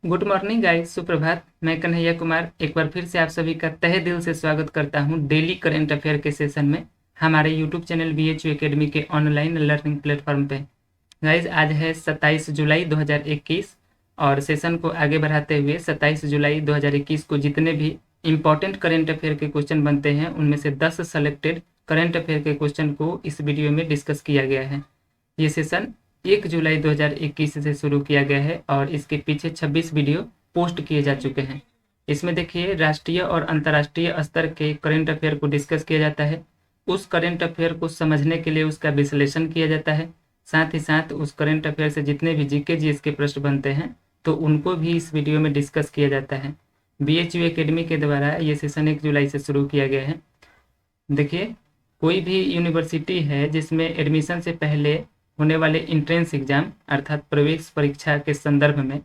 Good morning guys, सुप्रभात। मैं कन्हैया कुमार एक बार फिर से आप सभी का तहे दिल से स्वागत करता हूं डेली करंट अफेयर के सेशन में हमारे यूट्यूब चैनल BHU एकेडमी के ऑनलाइन लर्निंग प्लेटफॉर्म पे। गाइस, आज है 27 जुलाई 2021 और सेशन को आगे बढ़ाते हुए 27 जुलाई 2021 को जितने भी इम्पॉर्टेंट करंट अफेयर के क्वेश्चन बनते हैं उनमें से 10 सेलेक्टेड करंट अफेयर के क्वेश्चन को इस वीडियो में डिस्कस किया गया है। ये सेशन 1 जुलाई 2021 से शुरू किया गया है और इसके पीछे 26 वीडियो पोस्ट किए जा चुके हैं। इसमें देखिए, राष्ट्रीय और अंतर्राष्ट्रीय स्तर के करंट अफेयर को डिस्कस किया जाता है। उस करंट अफेयर को समझने के लिए उसका विश्लेषण किया जाता है। साथ ही साथ उस करंट अफेयर से जितने भी जीके जीएस के प्रश्न बनते हैं तो उनको भी इस वीडियो में डिस्कस किया जाता है। BHU एकेडमी के द्वारा ये सेशन 1 जुलाई से शुरू किया गया है। देखिए, कोई भी यूनिवर्सिटी है जिसमें एडमिशन से पहले होने वाले इंट्रेंस एग्जाम अर्थात प्रवेश परीक्षा के संदर्भ में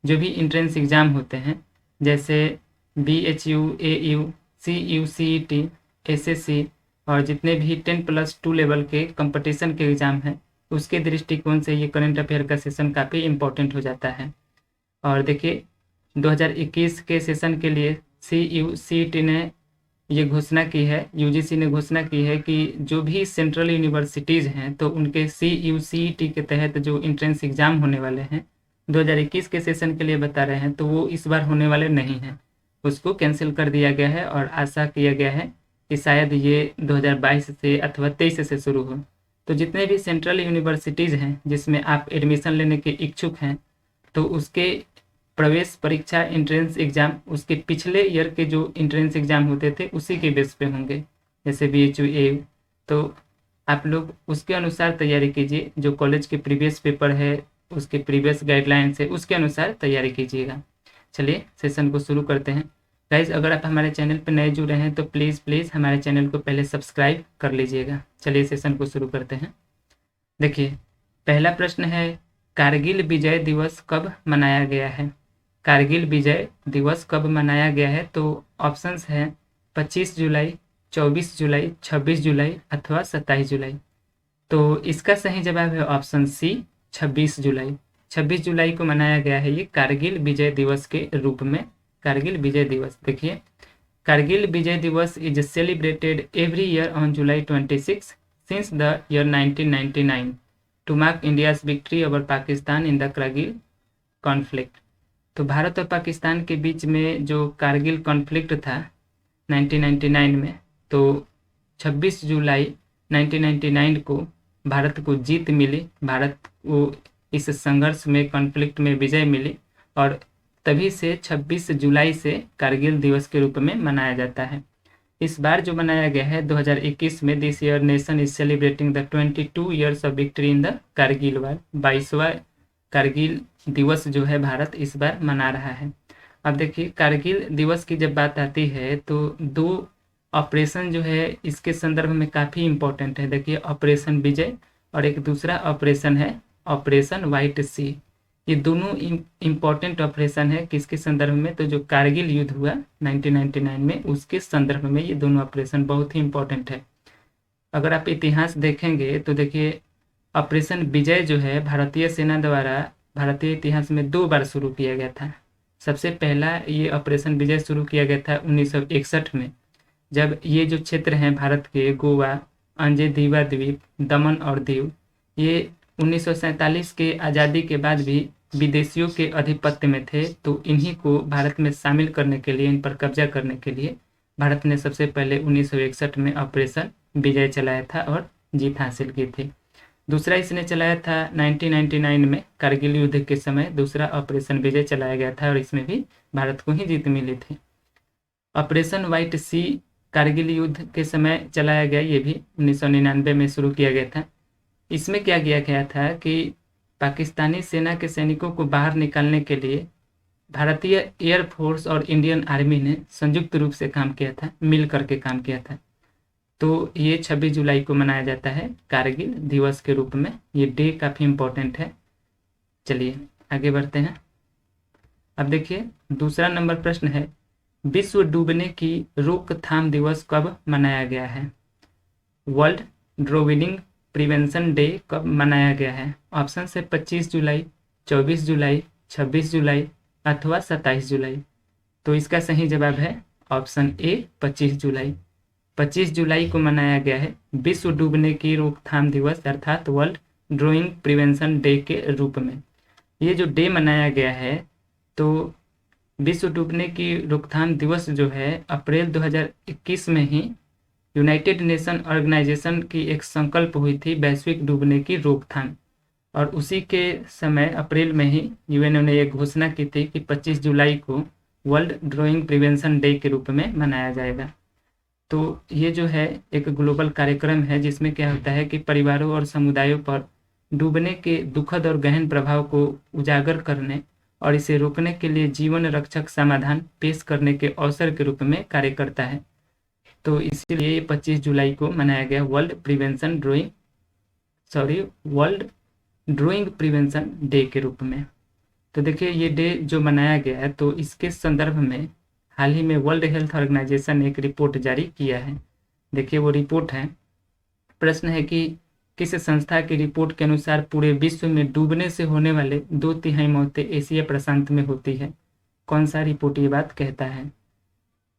जो भी इंट्रेंस एग्जाम होते हैं, जैसे BHU, AU, CU, CET, SSC और जितने भी 10+2 लेवल के कंपटीशन के एग्जाम हैं, उसके दृष्टिकोण से ये करंट अफेयर का सेशन काफ़ी इम्पोर्टेंट हो जाता है। और देखिए, 2021 के सेशन के लिए CU, CET ने ये घोषणा की है, UGC ने घोषणा की है कि जो भी सेंट्रल यूनिवर्सिटीज़ हैं तो उनके CU, CET के तहत जो इंट्रेंस एग्ज़ाम होने वाले हैं 2021 के सेशन के लिए बता रहे हैं, तो वो इस बार होने वाले नहीं हैं। उसको कैंसिल कर दिया गया है और आशा किया गया है कि शायद ये 2022 से अथवा 23 से शुरू हो। तो जितने भी सेंट्रल यूनिवर्सिटीज़ हैं जिसमें आप एडमिशन लेने के इच्छुक हैं तो उसके प्रवेश परीक्षा इंट्रेंस एग्जाम उसके पिछले ईयर के जो इंट्रेंस एग्जाम होते थे उसी के बेस पे होंगे, जैसे BHU, AU। तो आप लोग उसके अनुसार तैयारी कीजिए। जो कॉलेज के प्रीवियस पेपर है, उसके प्रीवियस गाइडलाइंस है, उसके अनुसार तैयारी कीजिएगा। चलिए सेशन को शुरू करते हैं। गाइज, अगर आप हमारे चैनल पर नए जुड़े हैं तो प्लीज़ हमारे चैनल को पहले सब्सक्राइब कर लीजिएगा। चलिए सेशन को शुरू करते हैं। देखिए, पहला प्रश्न है, कारगिल विजय दिवस कब मनाया गया है? कारगिल विजय दिवस कब मनाया गया है? तो ऑप्शंस हैं 25 जुलाई, 24 जुलाई, 26 जुलाई अथवा 27 जुलाई। तो इसका सही जवाब है ऑप्शन सी, 26 जुलाई। 26 जुलाई को मनाया गया है ये कारगिल विजय दिवस के रूप में। कारगिल विजय दिवस, देखिए, Kargil Vijay Diwas is celebrated every year on July 26 since the year 1999 to mark India's victory over Pakistan in the Kargil conflict. तो भारत और पाकिस्तान के बीच में जो कारगिल कॉन्फ्लिक्ट था 1999 में, तो 26 जुलाई 1999 को भारत को जीत मिली, भारत को इस संघर्ष में, कॉन्फ्लिक्ट में विजय मिली और तभी से 26 जुलाई से कारगिल दिवस के रूप में मनाया जाता है। इस बार जो मनाया गया है 2021 में, this year nation is celebrating the 22 years of victory in the Kargil war. 22वां कारगिल दिवस जो है भारत इस बार मना रहा है। अब देखिए, कारगिल दिवस की जब बात आती है तो दो ऑपरेशन जो है इसके संदर्भ में काफ़ी इम्पोर्टेंट है। देखिए, ऑपरेशन विजय और एक दूसरा ऑपरेशन है ऑपरेशन व्हाइट सी। ये दोनों इम्पोर्टेंट ऑपरेशन है किसके संदर्भ में? तो जो कारगिल युद्ध हुआ 1999 में उसके संदर्भ में ये दोनों ऑपरेशन बहुत ही इम्पोर्टेंट है। अगर आप इतिहास देखेंगे तो देखिए, ऑपरेशन विजय जो है भारतीय सेना द्वारा भारतीय इतिहास में 2 बार शुरू किया गया था। सबसे पहला ये ऑपरेशन विजय शुरू किया गया था 1961 में, जब ये जो क्षेत्र हैं भारत के, गोवा, अंजे दीवा द्वीप, दमन और दीव, ये 1947 के आज़ादी के बाद भी विदेशियों के आधिपत्य में थे। तो इन्हीं को भारत में शामिल करने के लिए, इन पर कब्जा करने के लिए भारत ने सबसे पहले 1961 में ऑपरेशन विजय चलाया था और जीत हासिल की थी। दूसरा इसने चलाया था 1999 में, कारगिल युद्ध के समय दूसरा ऑपरेशन विजय चलाया गया था और इसमें भी भारत को ही जीत मिली थी। ऑपरेशन व्हाइट सी कारगिल युद्ध के समय चलाया गया, ये भी 1999 में शुरू किया गया था। इसमें क्या किया गया था कि पाकिस्तानी सेना के सैनिकों को बाहर निकालने के लिए भारतीय एयरफोर्स और इंडियन आर्मी ने संयुक्त रूप से काम किया था, मिल करके काम किया था। तो ये 26 जुलाई को मनाया जाता है कारगिल दिवस के रूप में। ये डे काफ़ी इम्पोर्टेंट है। चलिए आगे बढ़ते हैं। अब देखिए, दूसरा नंबर प्रश्न है, विश्व डूबने की रोकथाम दिवस कब मनाया गया है? वर्ल्ड ड्रोविनिंग प्रिवेंशन डे कब मनाया गया है? ऑप्शन है 25 जुलाई, 24 जुलाई, 26 जुलाई अथवा 27 जुलाई। तो इसका सही जवाब है ऑप्शन ए 25 जुलाई। 25 जुलाई को मनाया गया है विश्व डूबने की रोकथाम दिवस अर्थात वर्ल्ड ड्रोइंग प्रिवेंशन डे के रूप में। ये जो डे मनाया गया है, तो विश्व डूबने की रोकथाम दिवस जो है अप्रैल 2021 में ही यूनाइटेड नेशन ऑर्गेनाइजेशन की एक संकल्प हुई थी वैश्विक डूबने की रोकथाम, और उसी के समय अप्रैल में ही यूएनओ ने एक घोषणा की थी कि 25 जुलाई को वर्ल्ड ड्रोइंग प्रिवेंशन डे के रूप में मनाया जाएगा। तो ये जो है एक ग्लोबल कार्यक्रम है जिसमें क्या होता है कि परिवारों और समुदायों पर डूबने के दुखद और गहन प्रभाव को उजागर करने और इसे रोकने के लिए जीवन रक्षक समाधान पेश करने के अवसर के रूप में कार्य करता है। तो इसीलिए 25 जुलाई को मनाया गया वर्ल्ड ड्रोइंग प्रिवेंशन डे के रूप में। तो देखिए ये डे जो मनाया गया है, तो इसके संदर्भ में हाल ही में वर्ल्ड हेल्थ ऑर्गेनाइजेशन ने एक रिपोर्ट जारी किया है। देखिए वो रिपोर्ट है, प्रश्न है कि किस संस्था की रिपोर्ट के अनुसार पूरे विश्व में डूबने से होने वाले 2/3 मौतें एशिया प्रशांत में होती है। कौन सा रिपोर्ट ये बात कहता है?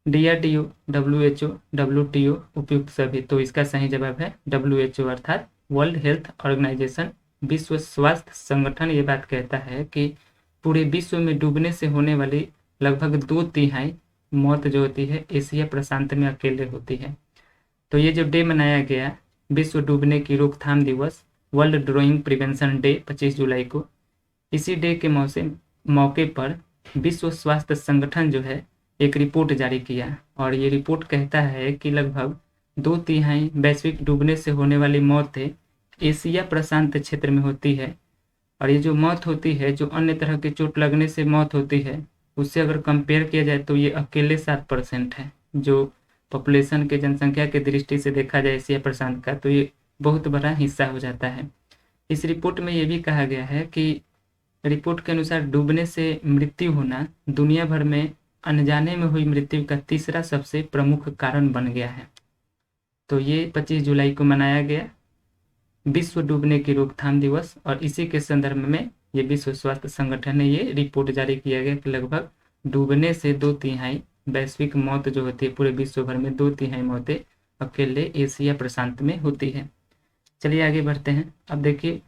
DRDO, WHO, WTO, उपयुक्त सभी। तो इसका सही जवाब है WHO अर्थात वर्ल्ड हेल्थ ऑर्गेनाइजेशन, विश्व स्वास्थ्य संगठन ये बात कहता है कि पूरे विश्व में डूबने से होने वाली लगभग 2/3 मौत जो होती है एशिया प्रशांत में अकेले होती है। तो ये जो डे मनाया गया विश्व डूबने की रोकथाम दिवस वर्ल्ड ड्रोइंग प्रिवेंशन डे 25 जुलाई को, इसी डे के मौके पर विश्व स्वास्थ्य संगठन जो है एक रिपोर्ट जारी किया, और ये रिपोर्ट कहता है कि लगभग 2/3 वैश्विक डूबने से होने वाली मौतें एशिया प्रशांत क्षेत्र में होती है। और ये जो मौत होती है, जो अन्य तरह के चोट लगने से मौत होती है, उससे अगर कंपेयर किया जाए तो ये अकेले 7% है। जो पॉपुलेशन के जनसंख्या के दृष्टि से देखा जाए एशिया प्रशांत का, तो ये बहुत बड़ा हिस्सा हो जाता है। इस रिपोर्ट में ये भी कहा गया है कि रिपोर्ट के अनुसार डूबने से मृत्यु होना दुनिया भर में अनजाने में हुई मृत्यु का तीसरा सबसे प्रमुख कारण बन गया है। तो ये 25 जुलाई को मनाया गया विश्व डूबने की रोकथाम दिवस, और इसी के संदर्भ में ये विश्व स्वास्थ्य संगठन ने ये रिपोर्ट जारी किया गया कि लगभग डूबने से 2/3 वैश्विक मौत जो होती है पूरे विश्व भर में 2/3 मौतें अकेले एशिया प्रशांत में होती है। चलिए आगे बढ़ते हैं। अब देखिए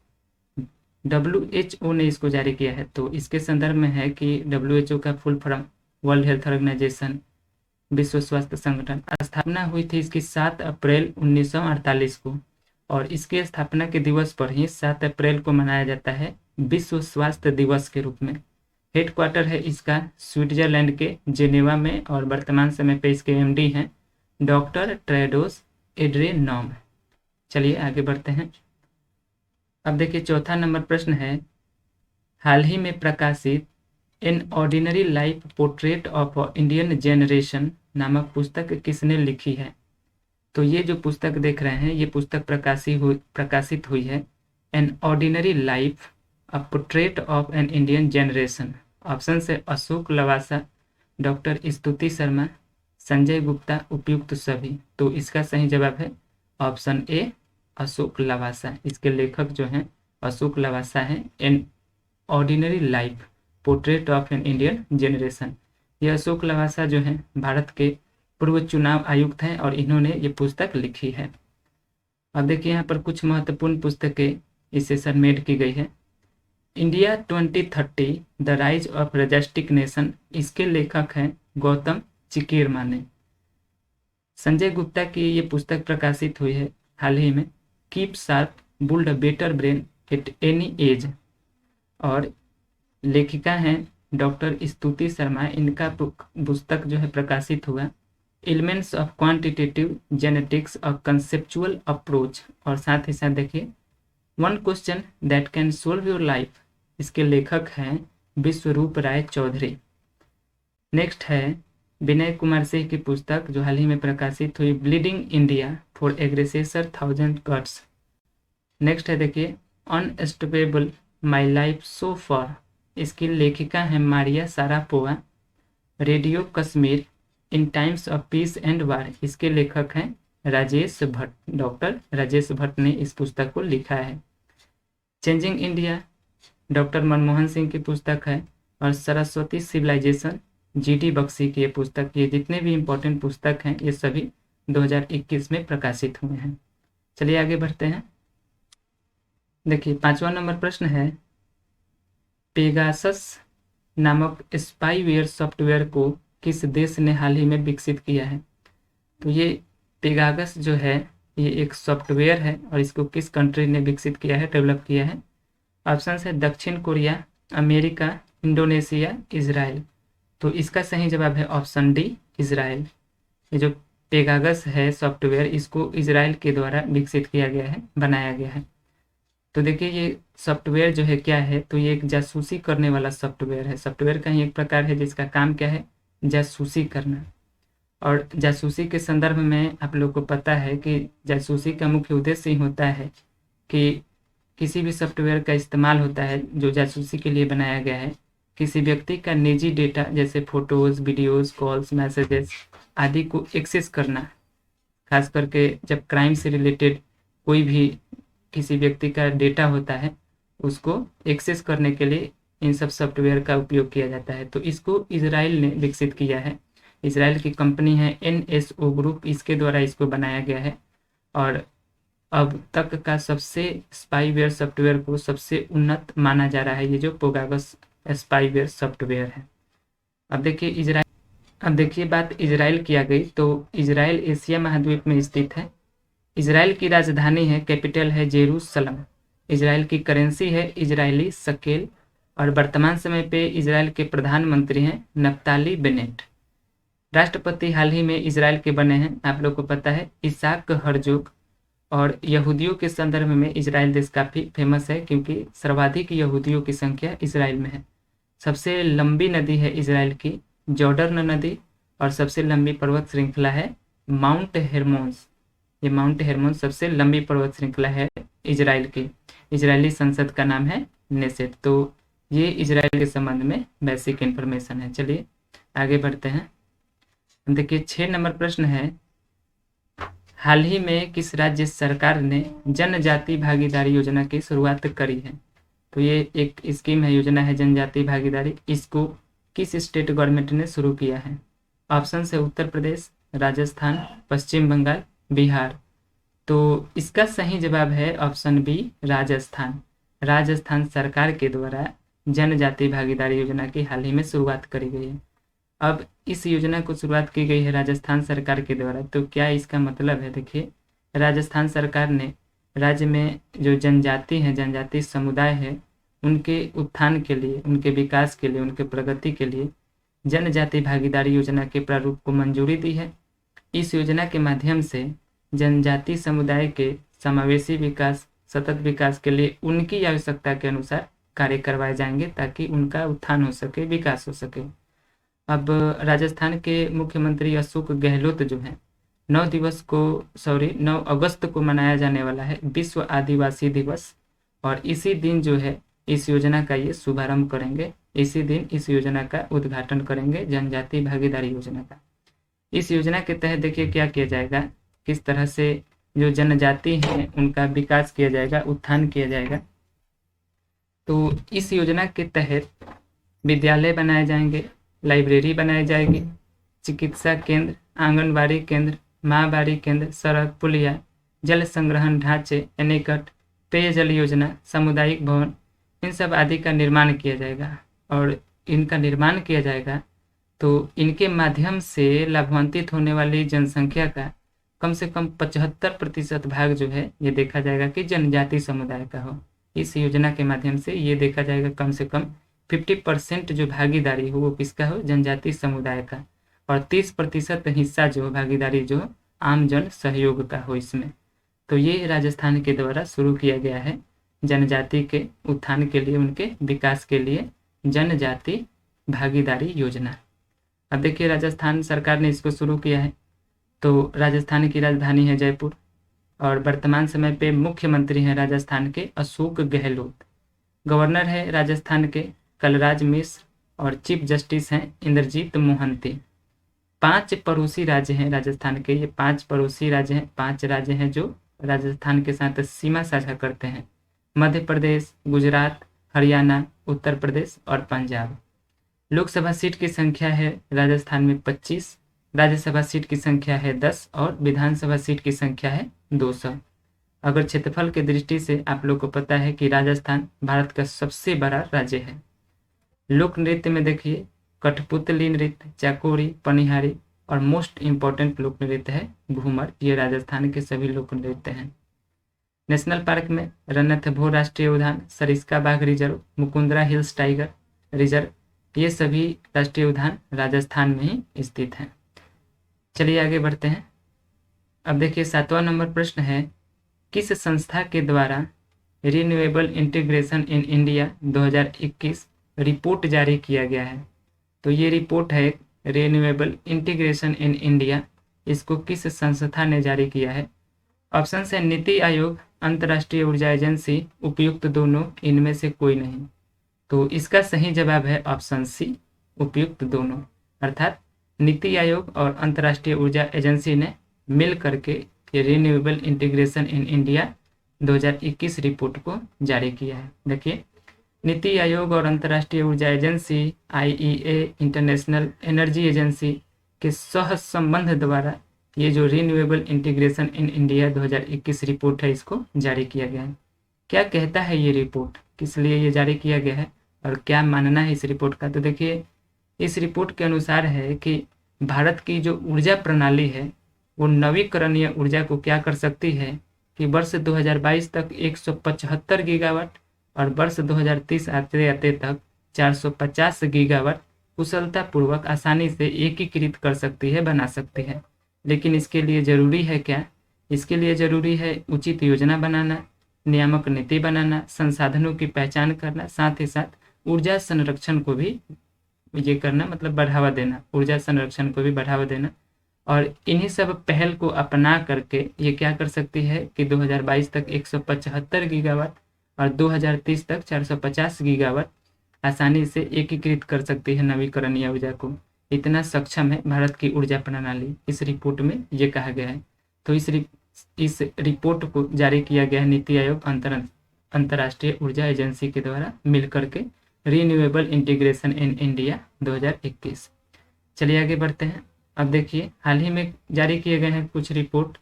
WHO ने इसको जारी किया है, तो इसके संदर्भ में है कि WHO का full form World Health Organization, विश्व स्वास्थ्य संगठन, स्थापना हुई थी इसकी 7 अप्रैल 1948 को, और इसके स्थापना के दिवस पर ही 7 अप्रैल को मनाया जाता है विश्व स्वास्थ्य दिवस के रूप में। हेडक्वार्टर है इसका स्विट्जरलैंड के जेनेवा में, और वर्तमान समय पे इसके MD हैं डॉक्टर टेड्रोस एड्रेनॉम। चलिए आगे बढ़ते हैं। अब देखिए चौथा नंबर प्रश्न है, हाल ही में प्रकाशित an ordinary life portrait of Indian generation नामक पुस्तक किसने लिखी है? तो ये जो पुस्तक देख रहे हैं, ये पुस्तक प्रकाशित हुई है an ordinary life a portrait of an Indian generation. Option से अशोक लवासा, डॉक्टर स्तुति शर्मा, संजय गुप्ता, उपयुक्त सभी। तो इसका सही जवाब है ऑप्शन ए अशोक लवासा। इसके लेखक जो हैं अशोक लवासा हैं। An ordinary life portrait of an Indian generation, ये अशोक लवासा जो हैं भारत के पूर्व चुनाव आयुक्त हैं, और इन्होंने ये पुस्तक लिखी है। अब देखिए यहाँ पर कुछ महत्वपूर्ण पुस्तकें इस सेशन में ऐड की गई है। इंडिया 2030 द राइज ऑफ रजस्टिक नेशन, इसके लेखक हैं गौतम चिकीरमाने। संजय गुप्ता की ये पुस्तक प्रकाशित हुई है हाल ही में, keep sharp built a better brain at any as, और लेखिका हैं डॉक्टर स्तुति शर्मा। इनका पुस्तक जो है प्रकाशित हुआ elements of quantitative genetics a conceptual approach, और साथ ही साथ देखिए one question that can solve your life, इसके लेखक हैं विश्वरूप राय चौधरी। नेक्स्ट है विनय कुमार सिंह की पुस्तक जो हाल ही में प्रकाशित हुई, bleeding India four aggressors 1000 cuts. Next है देखिए unstoppable my life so far, इसकी लेखिका है Maria Sharapova. Radio Kashmir in times of peace and war, इसके लेखक हैं राजेश भट्ट, डॉक्टर राजेश भट्ट ने इस पुस्तक को लिखा है। Changing India doctor Manmohan Singh की पुस्तक है, और सरस्वती सिविलाइजेशन GD बख्शी की ये पुस्तक। ये जितने भी इम्पोर्टेंट पुस्तक हैं ये सभी 2021 में प्रकाशित हुए हैं। चलिए आगे बढ़ते हैं। देखिए 5वां नंबर प्रश्न है, पेगासस नामक स्पाईवेयर सॉफ्टवेयर को किस देश ने हाल ही में विकसित किया है? तो ये पेगासस जो है ये एक सॉफ्टवेयर है और इसको किस कंट्री ने विकसित किया है, डेवलप किया है? ऑप्शन है दक्षिण कोरिया, अमेरिका, इंडोनेशिया, इजराइल। तो इसका सही जवाब है ऑप्शन डी, इजराइल। ये जो पेगासस है सॉफ्टवेयर, इसको इजराइल के द्वारा विकसित किया गया है, बनाया गया है। तो देखिए ये सॉफ्टवेयर जो है क्या है, तो ये एक जासूसी करने वाला सॉफ्टवेयर है। सॉफ्टवेयर का ही एक प्रकार है जिसका काम क्या है, जासूसी करना। और जासूसी के संदर्भ में आप लोग को पता है कि जासूसी का मुख्य उद्देश्य ही होता है कि किसी भी सॉफ्टवेयर का इस्तेमाल होता है जो जासूसी के लिए बनाया गया है, किसी व्यक्ति का निजी डेटा जैसे फोटोज़, वीडियोज़, कॉल्स, मैसेजेस आदि को एक्सेस करना। खास करके जब क्राइम से रिलेटेड कोई भी किसी व्यक्ति का डेटा होता है उसको एक्सेस करने के लिए इन सब सॉफ्टवेयर का उपयोग किया जाता है। तो इसको इजराइल ने विकसित किया है। इजराइल की कंपनी है NSO ग्रुप, इसके द्वारा इसको बनाया गया है। और अब तक का सबसे स्पाईवेयर सॉफ्टवेयर को सबसे उन्नत माना जा रहा है ये जो पेगासस स्पाईवेयर सॉफ्टवेयर है। अब देखिए बात इजराइल की आ गई, तो इजराइल एशिया महाद्वीप में स्थित है। इजराइल की राजधानी है, कैपिटल है जेरूसलम। इजराइल की करेंसी है इजरायली शकेल। और वर्तमान समय पे इजराइल के प्रधानमंत्री हैं नफ्ताली बेनेट। राष्ट्रपति हाल ही में इजराइल के बने हैं, आप लोग को पता है, इसाक हर्जोग। और यहूदियों के संदर्भ में इजराइल देश काफ़ी फेमस है क्योंकि सर्वाधिक यहूदियों की संख्या इजराइल में है। सबसे लंबी नदी है इजराइल की जॉर्डन नदी। और सबसे लंबी पर्वत श्रृंखला है माउंट हेरमोन्स। ये माउंट हेरमोन सबसे लंबी पर्वत श्रृंखला है इजराइल की। इजरायली संसद का नाम है नेसेट। तो ये इजराइल के संबंध में बेसिक इन्फॉर्मेशन है। चलिए आगे बढ़ते हैं। देखिए 6 नंबर प्रश्न है, हाल ही में किस राज्य सरकार ने जनजाति भागीदारी योजना की शुरुआत करी है? तो ये एक स्कीम है, योजना है जनजाति भागीदारी। इसको किस स्टेट गवर्नमेंट ने शुरू किया है? ऑप्शन है उत्तर प्रदेश, राजस्थान, पश्चिम बंगाल, बिहार। तो इसका सही जवाब है ऑप्शन बी, राजस्थान। राजस्थान सरकार के द्वारा जनजाति भागीदारी योजना की हाल ही में शुरुआत करी गई है। अब इस योजना को शुरुआत की गई है राजस्थान सरकार के द्वारा, तो क्या इसका मतलब है? देखिए राजस्थान सरकार ने राज्य में जो जनजाति है, जनजाति समुदाय है, उनके उत्थान के लिए, उनके विकास के लिए, उनके प्रगति के लिए जनजाति भागीदारी योजना के प्रारूप को मंजूरी दी है। इस योजना के माध्यम से जनजाति समुदाय के समावेशी विकास, सतत विकास के लिए उनकी आवश्यकता के अनुसार कार्य करवाए जाएंगे ताकि उनका उत्थान हो सके, विकास हो सके। अब राजस्थान के मुख्यमंत्री अशोक गहलोत जो हैं 9 अगस्त को मनाया जाने वाला है विश्व आदिवासी दिवस। और इसी दिन जो है इस योजना का ये शुभारंभ करेंगे, इसी दिन इस योजना का उद्घाटन करेंगे, जनजाति भागीदारी योजना का। इस योजना के तहत देखिए क्या किया जाएगा, किस तरह से जो जनजाति हैं उनका विकास किया जाएगा, उत्थान किया जाएगा। तो इस योजना के तहत विद्यालय बनाए जाएंगे, लाइब्रेरी बनाई जाएगी, चिकित्सा केंद्र, आंगनबाड़ी केंद्र, माहवारी केंद्र, सड़क, पुलिया, जल संग्रहण ढांचे, एनीकट, पेयजल योजना, सामुदायिक भवन, इन सब आदि का निर्माण किया जाएगा। और इनका निर्माण किया जाएगा तो इनके माध्यम से लाभान्वित होने वाली जनसंख्या का कम से कम 75% भाग जो है ये देखा जाएगा कि जनजाति समुदाय का हो। इस योजना के माध्यम से ये देखा जाएगा कम से कम 50% जो भागीदारी हो वो किसका हो, जनजाति समुदाय का। और 30% हिस्सा जो भागीदारी जो आम जन सहयोग का हो इसमें। तो ये राजस्थान के द्वारा शुरू किया गया है जनजाति के उत्थान के लिए, उनके विकास के लिए जनजाति भागीदारी योजना। अब देखिए राजस्थान सरकार ने इसको शुरू किया है। तो राजस्थान की राजधानी है जयपुर और वर्तमान समय पे मुख्यमंत्री हैं राजस्थान के अशोक गहलोत। गवर्नर है राजस्थान के कलराज मिश्र और चीफ जस्टिस हैं इंद्रजीत मोहंती। 5 पड़ोसी राज्य हैं राजस्थान के, ये 5 पड़ोसी राज्य हैं, 5 राज्य हैं जो राजस्थान के साथ सीमा साझा करते हैं। मध्य प्रदेश, गुजरात, हरियाणा, उत्तर प्रदेश और पंजाब। लोकसभा सीट की संख्या है राजस्थान में 25, राज्यसभा सीट की संख्या है 10 और विधानसभा सीट की संख्या है 200। अगर क्षेत्रफल की दृष्टि से आप लोग को पता है कि राजस्थान भारत का सबसे बड़ा राज्य है। लोक नृत्य में देखिए कठपुतली नृत्य, चाकोरी, पनिहारी और मोस्ट इम्पॉर्टेंट लोक नृत्य है घूमर। ये राजस्थान के सभी लोक नृत्य हैं। नेशनल पार्क में रणथंभौर राष्ट्रीय उद्यान, सरिस्का बाघ reserve, Mukundra hills tiger reserve, ये सभी राष्ट्रीय उद्यान राजस्थान में ही स्थित हैं। चलिए आगे बढ़ते हैं। अब देखिए 7वां नंबर प्रश्न है, किस संस्था के द्वारा renewable integration in India 2021 report जारी किया गया है? तो ये रिपोर्ट है रिन्यूएबल इंटीग्रेशन इन इंडिया, इसको किस संस्था ने जारी किया है? ऑप्शन है नीति आयोग, अंतर्राष्ट्रीय ऊर्जा एजेंसी, उपयुक्त दोनों, इनमें से कोई नहीं। तो इसका सही जवाब है ऑप्शन सी, उपयुक्त दोनों। अर्थात नीति आयोग और अंतर्राष्ट्रीय ऊर्जा एजेंसी ने मिल करके renewable integration in India 2021 report को जारी किया है। देखिए नीति आयोग और अंतर्राष्ट्रीय ऊर्जा agency IEA international energy agency के सह संबंध द्वारा ये जो renewable integration in India 2021 report है इसको जारी किया गया है। क्या कहता है ये रिपोर्ट, किस लिए ये जारी किया गया है और क्या मानना है इस रिपोर्ट का? तो देखिए इस रिपोर्ट के अनुसार है कि भारत की जो ऊर्जा प्रणाली है वो नवीकरणीय ऊर्जा को क्या कर सकती है कि वर्ष 2022 तक 175 गीगावाट और वर्ष 2030 आते आते तक 450 गीगावाट कुशलतापूर्वक आसानी से एकीकृत कर सकती है, बना सकती है। लेकिन इसके लिए जरूरी है क्या? इसके लिए जरूरी है उचित योजना बनाना, नियामक नीति बनाना, संसाधनों की पहचान करना, साथ ही साथ ऊर्जा संरक्षण को भी ये करना, मतलब बढ़ावा देना, ऊर्जा संरक्षण को भी बढ़ावा देना। और इन्हीं सब पहल को अपना करके ये क्या कर सकती है कि 2022 तक 175 गीगावाट और 2030 तक 450 गीगावाट आसानी से एकीकृत कर सकती है नवीकरणीय ऊर्जा को। इतना सक्षम है भारत की ऊर्जा प्रणाली, इस रिपोर्ट में ये कहा गया है। तो इस रिपोर्ट को जारी किया गया है नीति आयोग अंतर्राष्ट्रीय ऊर्जा एजेंसी के द्वारा मिलकर के रिन्यूएबल इंटीग्रेशन इन इंडिया 2021। चलिए आगे बढ़ते हैं। अब देखिए हाल ही में जारी किए गए हैं कुछ report,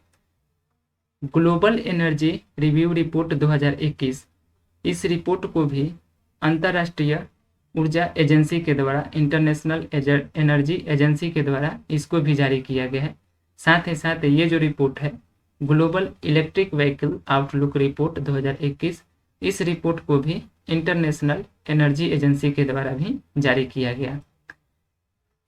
global energy review report 2021। इस रिपोर्ट को भी अंतर्राष्ट्रीय ऊर्जा एजेंसी के द्वारा, इंटरनेशनल एनर्जी एजेंसी के द्वारा इसको भी जारी किया गया है। साथ ही साथ ये जो रिपोर्ट है global electric vehicle outlook report 2021, इस रिपोर्ट को भी इंटरनेशनल एनर्जी एजेंसी के द्वारा भी जारी किया गया।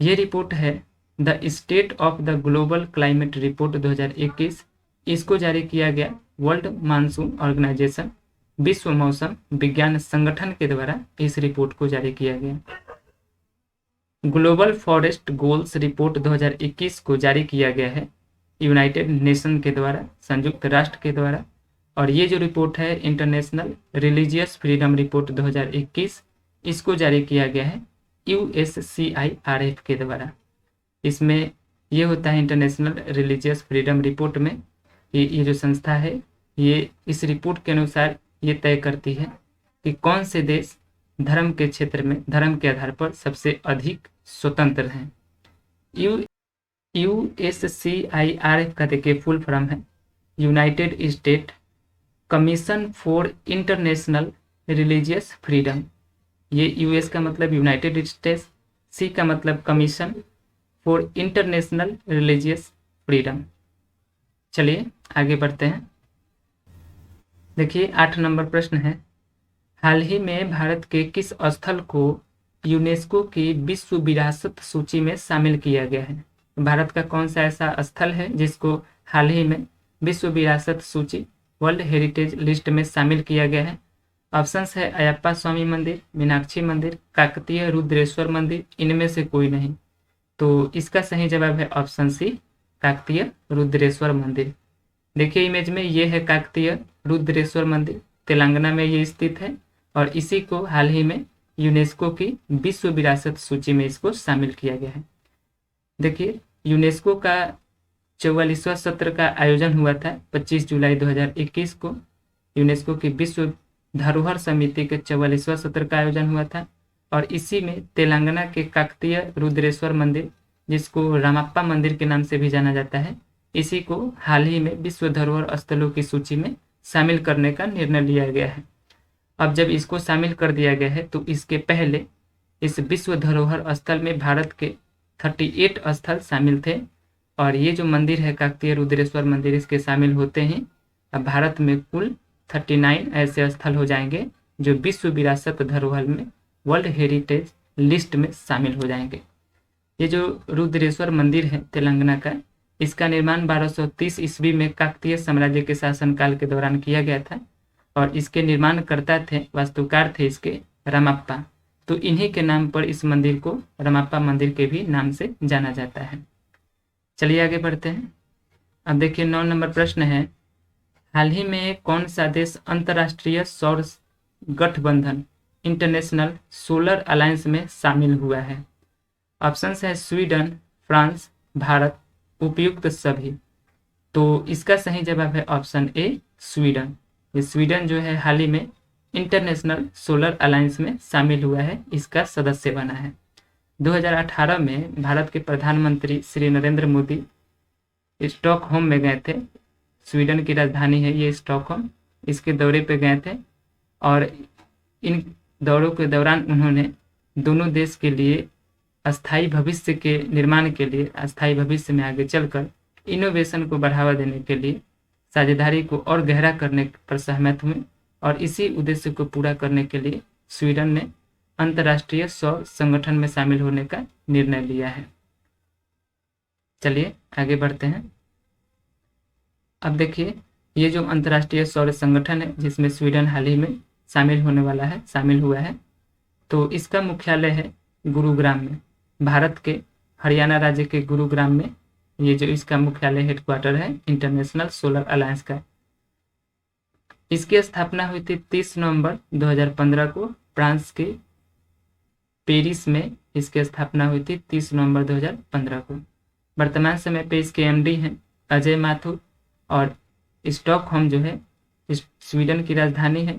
ये रिपोर्ट है the state of the global climate report 2021, इसको जारी किया गया वर्ल्ड मानसून ऑर्गेनाइजेशन, विश्व मौसम विज्ञान संगठन के द्वारा इस रिपोर्ट को जारी किया गया। ग्लोबल फॉरेस्ट गोल्स रिपोर्ट 2021 को जारी किया गया है यूनाइटेड नेशन के द्वारा, संयुक्त राष्ट्र के द्वारा। और ये जो रिपोर्ट है इंटरनेशनल रिलीजियस फ्रीडम रिपोर्ट 2021, इसको जारी किया गया है USCIRF के द्वारा। इसमें ये होता है इंटरनेशनल रिलीजियस फ्रीडम रिपोर्ट में ये जो संस्था है ये इस रिपोर्ट के अनुसार ये तय करती है कि कौन से देश धर्म के क्षेत्र में धर्म के आधार पर सबसे अधिक स्वतंत्र हैं। USCIRF का देखिए फुल फॉर्म है United state commission for international religious freedom. ये यूएस का मतलब यूनाइटेड स्टेट्स, सी का मतलब commission for international religious freedom. चलिए आगे बढ़ते हैं। देखिए 8 नंबर प्रश्न है, हाल ही में भारत के किस स्थल को यूनेस्को की विश्व विरासत सूची में शामिल किया गया है? भारत का कौन सा ऐसा स्थल है जिसको हाल ही में विश्व विरासत सूची वर्ल्ड हेरिटेज लिस्ट में शामिल किया गया है? ऑप्शंस है अयप्पा स्वामी मंदिर, मीनाक्षी मंदिर, काकतीय रुद्रेश्वर मंदिर, इनमें से कोई नहीं। तो इसका सही जवाब है ऑप्शन सी, काकतीय रुद्रेश्वर मंदिर। देखिए इमेज में ये है काकतीय रुद्रेश्वर मंदिर, तेलंगाना में ये स्थित है और इसी को हाल ही में यूनेस्को की विश्व विरासत सूची में इसको शामिल किया गया है। देखिए यूनेस्को का 44वां सत्र का आयोजन हुआ था 25 जुलाई 2021 को। यूनेस्को की विश्व धरोहर समिति के 44वां सत्र का आयोजन हुआ था और इसी में तेलंगाना के काकतीय रुद्रेश्वर मंदिर, जिसको रामप्पा मंदिर के नाम से भी जाना जाता है, इसी को हाल ही में विश्व धरोहर स्थलों की सूची में शामिल करने का निर्णय लिया गया है। अब जब इसको शामिल कर दिया गया है तो इसके पहले इस विश्व धरोहर स्थल में भारत के 38 स्थल शामिल थे, और ये जो मंदिर है काकतीय रुद्रेश्वर मंदिर, इसके शामिल होते हैं अब भारत में कुल 39 ऐसे स्थल हो जाएंगे जो विश्व विरासत धरोहर में वर्ल्ड हेरिटेज लिस्ट में शामिल हो जाएंगे। ये जो रुद्रेश्वर मंदिर है तेलंगाना का, इसका निर्माण 1230 ईस्वी में काकतीय साम्राज्य के शासनकाल के दौरान किया गया था, और इसके निर्माणकर्ता थे, वास्तुकार थे इसके रामप्पा। तो इन्हीं के नाम पर इस मंदिर को रामप्पा मंदिर के भी नाम से जाना जाता है। चलिए आगे बढ़ते हैं। अब देखिए 9 नंबर प्रश्न है, हाल ही में कौन सा देश अंतर्राष्ट्रीय सौर गठबंधन इंटरनेशनल सोलर अलायंस में शामिल हुआ है? ऑप्शन है स्वीडन, फ्रांस, भारत, उपयुक्त सभी। तो इसका सही जवाब है ऑप्शन ए, स्वीडन। ये स्वीडन जो है हाल ही में इंटरनेशनल सोलर अलायंस में शामिल हुआ है, इसका सदस्य बना है। 2018 में भारत के प्रधानमंत्री श्री नरेंद्र मोदी स्टॉकहोम में गए थे। स्वीडन की राजधानी है ये स्टॉकहोम। इसके दौरे पे गए थे, और इन दौरों के दौरान उन्होंने दोनों देश के लिए अस्थायी भविष्य के निर्माण के लिए, अस्थायी भविष्य में आगे चलकर इनोवेशन को बढ़ावा देने के लिए साझेदारी को और गहरा करने पर सहमत हुए, और इसी उद्देश्य को पूरा करने के लिए स्वीडन ने अंतर्राष्ट्रीय सौर संगठन में शामिल होने का निर्णय लिया है। चलिए आगे बढ़ते हैं। अब देखिए ये जो अंतर्राष्ट्रीय सौर संगठन है जिसमें स्वीडन हाल ही में शामिल हुआ है, तो इसका मुख्यालय है गुरुग्राम में, भारत के हरियाणा राज्य के गुरुग्राम में ये जो इसका मुख्यालय हेडक्वार्टर है इंटरनेशनल सोलर अलायंस का। इसकी स्थापना हुई थी 30 नवंबर 2015 को फ्रांस के पेरिस में। इसकी स्थापना हुई थी 30 नवंबर 2015 को। वर्तमान समय पे इसके एमडी हैं अजय माथुर, और स्टॉकहोम जो है स्वीडन की राजधानी है।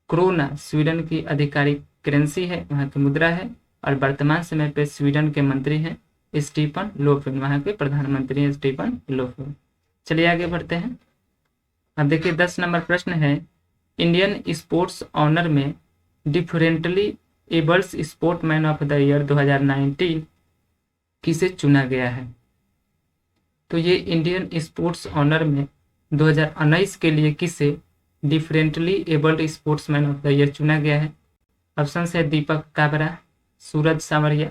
क्रोना स्वीडन की आधिकारिक करेंसी है, वहाँ की मुद्रा है, और वर्तमान समय पे स्वीडन के मंत्री हैं स्टीफन लोफवेन, वहाँ के प्रधानमंत्री हैं स्टीफन लोफवेन। चलिए आगे बढ़ते हैं। अब देखिए 10 नंबर प्रश्न है, इंडियन स्पोर्ट्स ऑनर में differently abled sportsman of the year 2019 किसे चुना गया है? तो ये इंडियन स्पोर्ट्स ऑनर में 2019 के लिए किसे differently abled sportsman of the year चुना गया है? ऑप्शन है दीपक काबरा, सूरज सांवरिया,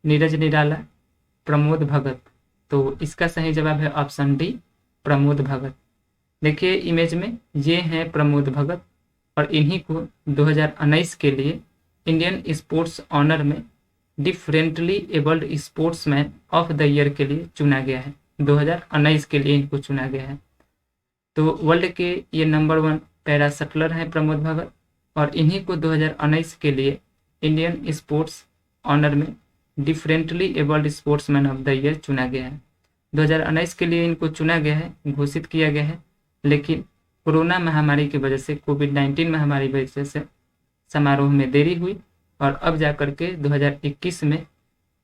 नीरज निराला, प्रमोद भगत। तो इसका सही जवाब है ऑप्शन डी, प्रमोद भगत। देखिए इमेज में ये हैं प्रमोद भगत, और इन्हीं को 2019 के लिए इंडियन स्पोर्ट्स ऑनर में differently abled sportsman of the year के लिए चुना गया है। 2019 के लिए इनको चुना गया है। तो वर्ल्ड के ये नंबर 1 पैरा शटलर हैं प्रमोद भगत, और इन्हीं को 2019 के लिए इंडियन स्पोर्ट्स ऑनर में differently abled sportsman of the year चुना गया है। 2019 के लिए इनको चुना गया है, घोषित किया गया है, लेकिन कोरोना महामारी की वजह से, कोविड-19 महामारी की वजह से समारोह में देरी हुई, और अब जाकर के 2021 में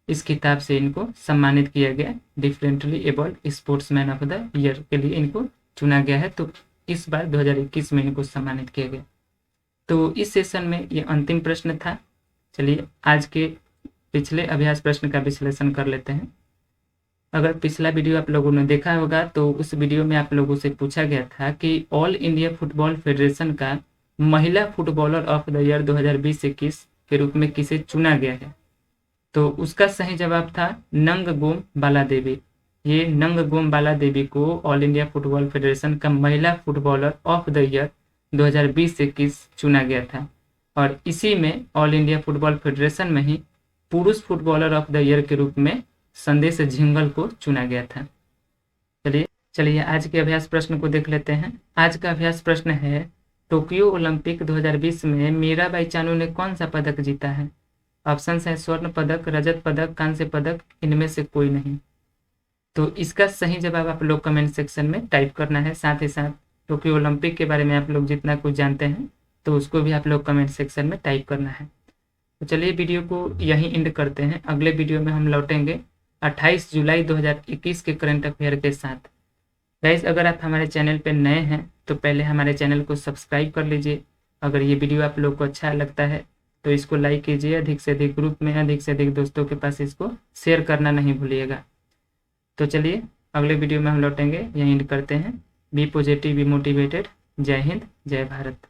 इस किताब से इनको सम्मानित किया गया। Differently abled sportsman of the year के लिए इनको चुना गया है, तो इस बार 2021 में इनको सम्मानित किया गया। तो इस सेशन में ये अंतिम प्रश्न था। चलिए आज के पिछले अभ्यास प्रश्न का विश्लेषण कर लेते हैं। अगर पिछला वीडियो आप लोगों ने देखा होगा तो उस वीडियो में आप लोगों से पूछा गया था कि ऑल इंडिया फुटबॉल फेडरेशन का महिला फुटबॉलर ऑफ द ईयर 2020-21 के रूप में किसे चुना गया है? तो उसका सही जवाब था नंगगोम बाला देवी। ये नंगगोम बाला देवी को ऑल इंडिया फुटबॉल फेडरेशन का महिला फुटबॉलर ऑफ द ईयर 2020-21 चुना गया था, और इसी में ऑल इंडिया फुटबॉल फेडरेशन में ही पुरुष फुटबॉलर ऑफ द ईयर के रूप में संदेश झिंगल को चुना गया था। चलिए आज के अभ्यास प्रश्न को देख लेते हैं। आज का अभ्यास प्रश्न है, टोक्यो ओलंपिक 2020 में मीराबाई चानू ने कौन सा पदक जीता है? ऑप्शन है स्वर्ण पदक, रजत पदक, कांस्य पदक, इनमें से कोई नहीं। तो इसका सही जवाब आप लोग कमेंट सेक्शन में टाइप करना है। साथ ही साथ टोक्यो ओलंपिक के बारे में आप लोग जितना कुछ जानते हैं तो उसको भी आप लोग कमेंट सेक्शन में टाइप करना है। तो चलिए वीडियो को यहीं एंड करते हैं। अगले वीडियो में हम लौटेंगे 28 जुलाई 2021 के करंट अफेयर के साथ। गाइस, अगर आप हमारे चैनल पर नए हैं तो पहले हमारे चैनल को सब्सक्राइब कर लीजिए। अगर ये वीडियो आप लोग को अच्छा लगता है तो इसको लाइक कीजिए, अधिक से अधिक ग्रुप में, अधिक से अधिक दोस्तों के पास इसको शेयर करना नहीं भूलिएगा। तो चलिए अगले वीडियो में हम लौटेंगे, यहीं एंड करते हैं। Be positive, be motivated. जय हिंद, जय भारत।